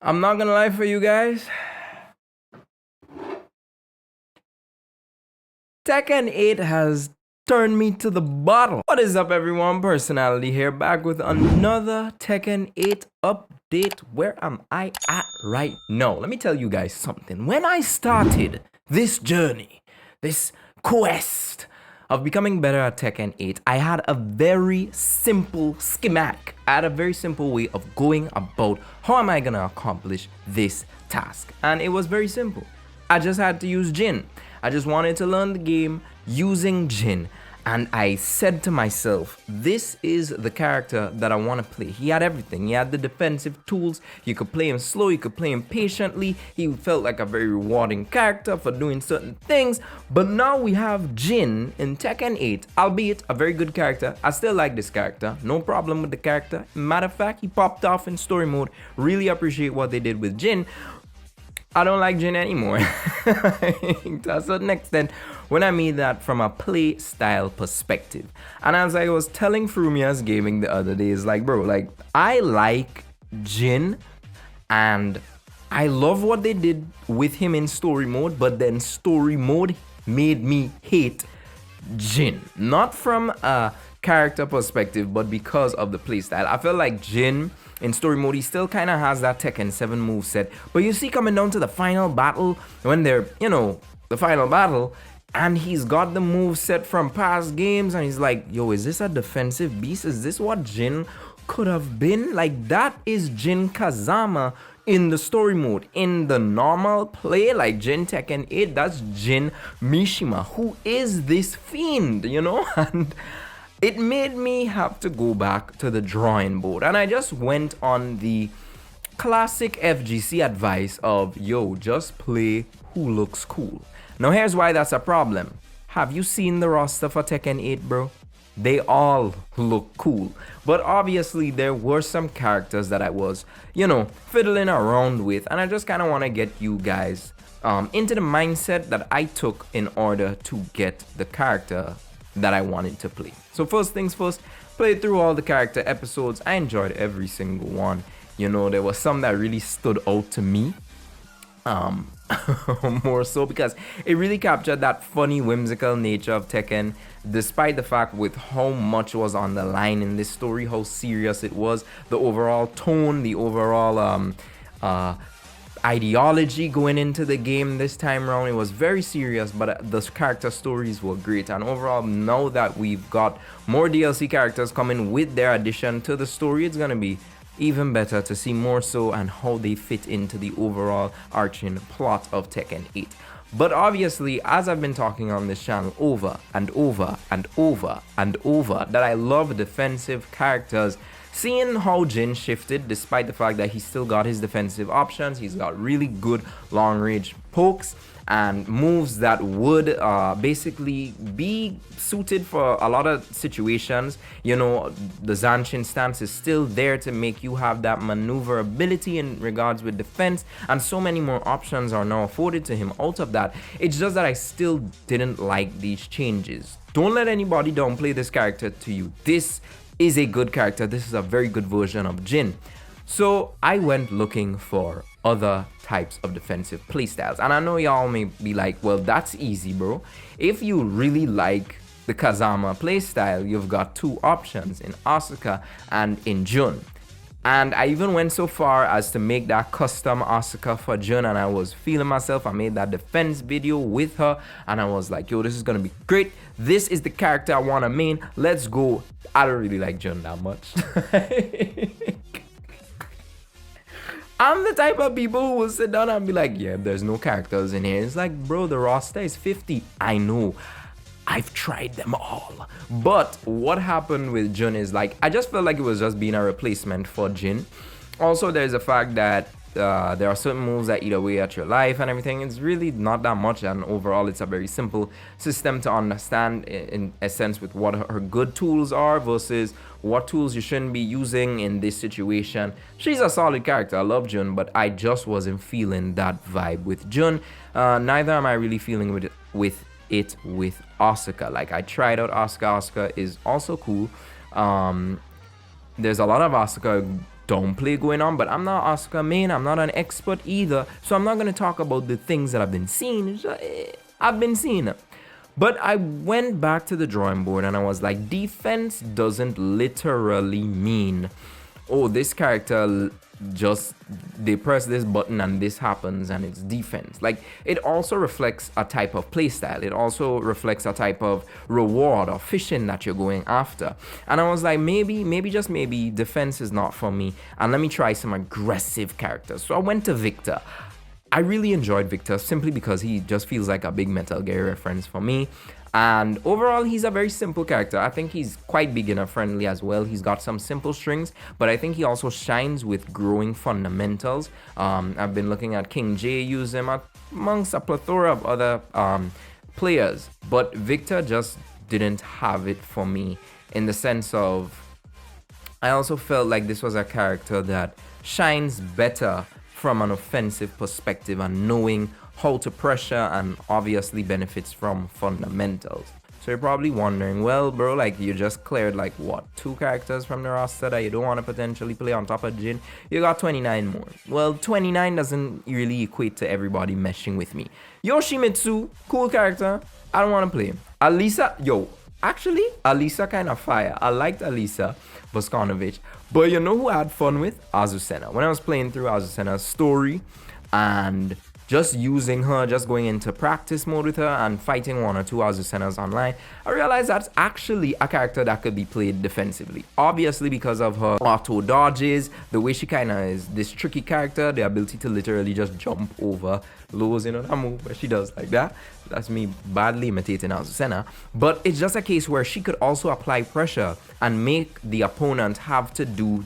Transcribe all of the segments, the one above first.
I'm not gonna lie for you guys. Tekken 8 has turned me to the bottle. What is up, everyone? Personality here, back with another Tekken 8 update. Where am I at right now? Let me tell you guys something. When I started this journey, this quest of becoming better at Tekken 8, I had a very simple schematic. I had a very simple way of going about how am I gonna accomplish this task. And it was very simple. I just had to use Jin. I just wanted to learn the game using Jin. And I said to myself, this is the character that I want to play. He had everything. He had the defensive tools. You could play him slow. You could play him patiently. He felt like a very rewarding character for doing certain things. But now we have Jin in Tekken 8, albeit a very good character. I still like this character. No problem with the character. Matter of fact, he popped off in story mode. Really appreciate what they did with Jin. I don't like Jin anymore to a certain extent when I mean that from a play style perspective. And as I was telling Frumia's Gaming the other day, it's like, bro, like I like Jin and I love what they did with him in story mode, but then story mode made me hate Jin. Not from a character perspective, but because of the playstyle. I feel like Jin in story mode, he still kind of has that Tekken 7 moveset. But you see, coming down to the final battle, when they're, the final battle, and he's got the moveset from past games, and he's like, yo, is this a defensive beast? Is this what Jin could have been? Like, that is Jin Kazama in the story mode. In the normal play, like Jin Tekken 8, that's Jin Mishima. Who is this fiend, And it made me have to go back to the drawing board. And I just went on the classic FGC advice of, yo, just play who looks cool. Now here's why that's a problem. Have you seen the roster for Tekken 8, bro? They all look cool. But obviously there were some characters that I was, fiddling around with. And I just kind of want to get you guys into the mindset that I took in order to get the character that I wanted to play. So first things first, played through all the character episodes. I enjoyed every single one. There was some that really stood out to me. More so because it really captured that funny, whimsical nature of Tekken, despite the fact with how much was on the line in this story, how serious it was, the overall tone, the overall ideology going into the game this time around. It was very serious, but the character stories were great. And overall, now that we've got more DLC characters coming with their addition to the story, it's gonna be even better to see more so and how they fit into the overall arching plot of Tekken 8. But obviously, as I've been talking on this channel over and over and over and over, that I love defensive characters. Seeing how Jin shifted, despite the fact that he still got his defensive options, he's got really good long-range pokes and moves that would basically be suited for a lot of situations. The Zanshin stance is still there to make you have that maneuverability in regards with defense, and so many more options are now afforded to him out of that. It's just that I still didn't like these changes. Don't let anybody downplay this character to you. This is a good character. This is a very good version of Jin. So I went looking for other types of defensive playstyles. And I know y'all may be like, well, that's easy, bro. If you really like the Kazama playstyle, you've got two options in Asuka and in Jun. And I even went so far as to make that custom Asuka for Jun, and I was feeling myself. I made that defense video with her, and I was like, yo, this is gonna be great. This is the character I wanna main. Let's go. I don't really like Jun that much. I'm the type of people who will sit down and be like, yeah, there's no characters in here. It's like, bro, the roster is 50. I know. I've tried them all. But what happened with Jun is like, I just felt like it was just being a replacement for Jin. Also, there's the fact that there are certain moves that eat away at your life and everything. It's really not that much, and overall it's a very simple system to understand in essence with what her good tools are versus what tools you shouldn't be using in this situation. She's a solid character. I love Jun, but I just wasn't feeling that vibe with Jun. Neither am I really feeling with it with Asuka. Like, I tried out Asuka. Asuka is also cool. There's a lot of Asuka downplay going on, but I'm not Oscar main, I'm not an expert either, so I'm not going to talk about the things that I've been seeing. I've been seeing them. But I went back to the drawing board and I was like, defense doesn't literally mean, oh, this character just, they press this button and this happens and it's defense. Like, it also reflects a type of playstyle. It also reflects a type of reward or fishing that you're going after. And I was like, maybe just maybe defense is not for me, and let me try some aggressive characters. So I went to Victor. I really enjoyed Victor simply because he just feels like a big Metal Gear reference for me. And overall, he's a very simple character. I think he's quite beginner friendly as well. He's got some simple strings, but I think he also shines with growing fundamentals. I've been looking at King J use him amongst a plethora of other players, but Victor just didn't have it for me, in the sense of, I also felt like this was a character that shines better from an offensive perspective and knowing how to pressure, and obviously benefits from fundamentals. So you're probably wondering, well, bro, like, you just cleared like what, 2 characters from the roster that you don't want to potentially play on top of Jin. You got 29 more. Well, 29 doesn't really equate to everybody meshing with me. Yoshimitsu, cool character, I don't want to play him. Alisa, actually, Alisa kind of fire. I liked Alisa Voskanovic, but you know who I had fun with? Azucena. When I was playing through Azucena's story and just using her, just going into practice mode with her and fighting 1 or 2 Azucenas online, I realized that's actually a character that could be played defensively. Obviously, because of her auto dodges, the way she kind of is this tricky character, the ability to literally just jump over lows, you know, that move where she does like that. That's me badly imitating Azucena. But it's just a case where she could also apply pressure and make the opponent have to do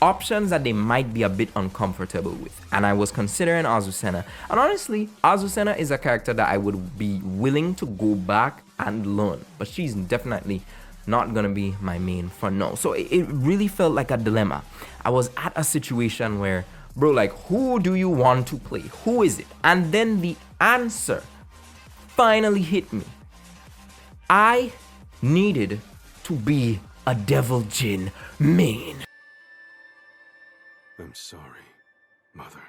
options that they might be a bit uncomfortable with. And I was considering Azucena. And honestly, Azucena is a character that I would be willing to go back and learn. But she's definitely not gonna be my main for now. So it really felt like a dilemma. I was at a situation where, bro, like, who do you want to play? Who is it? And then the answer finally hit me. I needed to be a Devil Jin main. I'm sorry, Mother.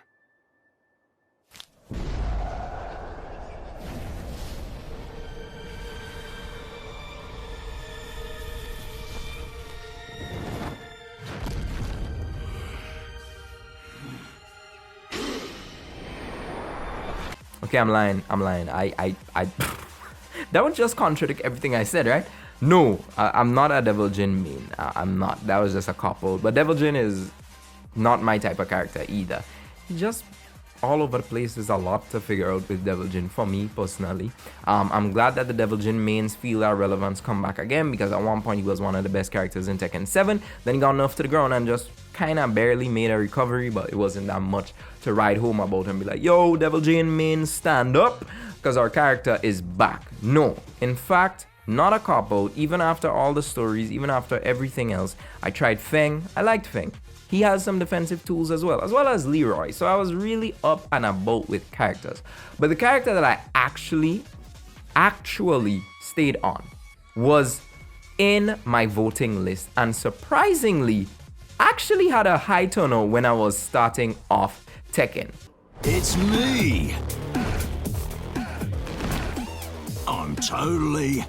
Okay, I'm lying. I that would just contradict everything I said, right? No, I'm not a Devil Jin main. I'm not. That was just a couple. But Devil Jin is not my type of character either. He just all over the place. Is a lot to figure out with Devil Jin for me personally. I'm glad that the Devil Jin mains feel their relevance come back again, because at one point he was one of the best characters in Tekken 7. Then he got nerfed to the ground and just kind of barely made a recovery, but it wasn't that much to ride home about and be like, yo, Devil Jin main, stand up, because our character is back. No, in fact, not a cop-out. Even after all the stories, even after everything else, I tried Feng. I liked Feng. He has some defensive tools as well as Leroy. So I was really up and about with characters. But the character that I actually stayed on was in my voting list, and surprisingly, actually had a high turnout when I was starting off Tekken. It's me. I'm totally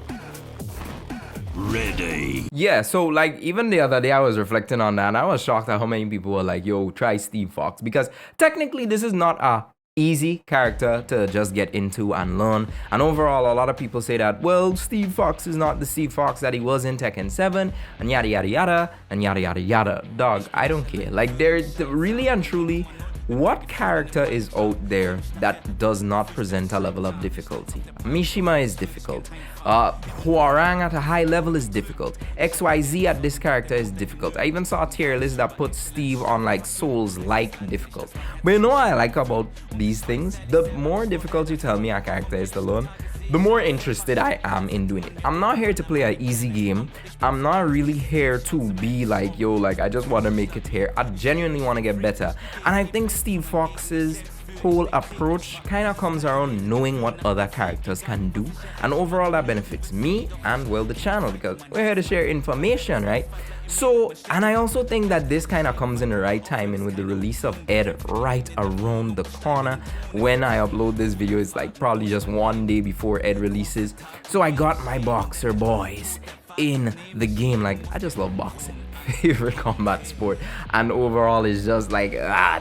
ready. Yeah, so like even the other day I was reflecting on that and I was shocked at how many people were like, yo, try Steve Fox, because technically this is not a easy character to just get into and learn. And overall, a lot of people say that, well, Steve Fox is not the Steve Fox that he was in Tekken 7 and yada yada yada and yada yada yada. Dog, I don't care. Like, there's really and truly, what character is out there that does not present a level of difficulty? Mishima is difficult. Hwoarang at a high level is difficult. XYZ at this character is difficult. I even saw a tier list that puts Steve on like Souls-like difficult. But you know what I like about these things? The more difficult you tell me a character is to learn, the more interested I am in doing it. I'm not here to play an easy game. I'm not really here to be like, yo, like I just want to make it here. I genuinely want to get better. And I think Steve Fox's whole approach kind of comes around knowing what other characters can do. And overall that benefits me and, well, the channel, because we're here to share information, right? So, and I also think that this kind of comes in the right timing with the release of Ed right around the corner. When I upload this video, it's like probably just one day before Ed releases. So I got my boxer boys in the game. Like, I just love boxing. Favorite combat sport. And overall, it's just like,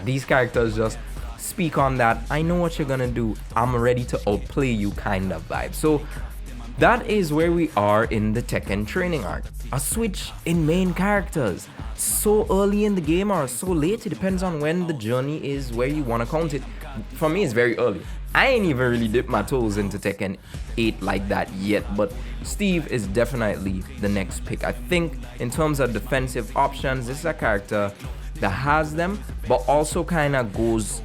these characters just speak on that I know what you're gonna do, I'm ready to outplay you kind of vibe. So that is where we are in the Tekken training arc. A switch in main characters. So early in the game or so late, it depends on when the journey is, where you want to count it. For me, it's very early. I ain't even really dipped my toes into Tekken 8 like that yet, but Steve is definitely the next pick. I think in terms of defensive options, this is a character that has them, but also kind of goes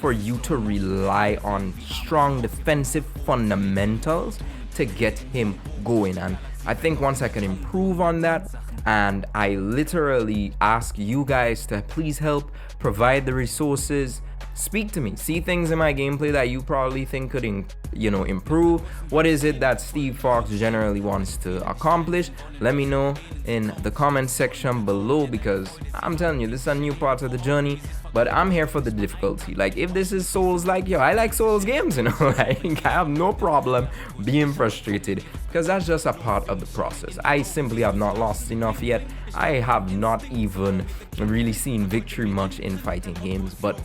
for you to rely on strong defensive fundamentals to get him going. And I think once I can improve on that, and I literally ask you guys to please help provide the resources, speak to me, see things in my gameplay that you probably think could improve. What is it that Steve Fox generally wants to accomplish? Let me know in the comment section below, because I'm telling you, this is a new part of the journey, but I'm here for the difficulty. Like, if this is Souls, like, yo, I like Souls games, like, I have no problem being frustrated, because that's just a part of the process. I simply have not lost enough yet. I have not even really seen victory much in fighting games, but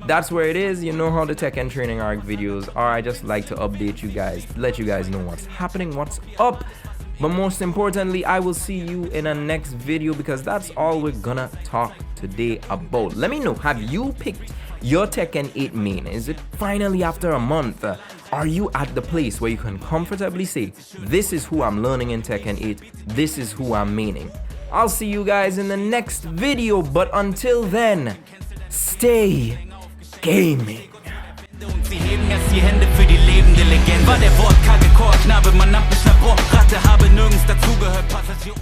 that's where it is. You know how the Tekken training arc videos are. I just like to update you guys, let you guys know what's happening, what's up. But most importantly, I will see you in a next video, because that's all we're gonna talk today about. Let me know, have you picked your Tekken 8 main? Is it finally after a month? Are you at the place where you can comfortably say, this is who I'm learning in Tekken 8, this is who I'm maining? I'll see you guys in the next video, but until then, stay gaming. Sie heben jetzt die Hände für die lebende Legende. War der Wortkarge Chor, Knabe, man ab, ich Labor, Ratte, habe nirgends dazugehört, Passagier.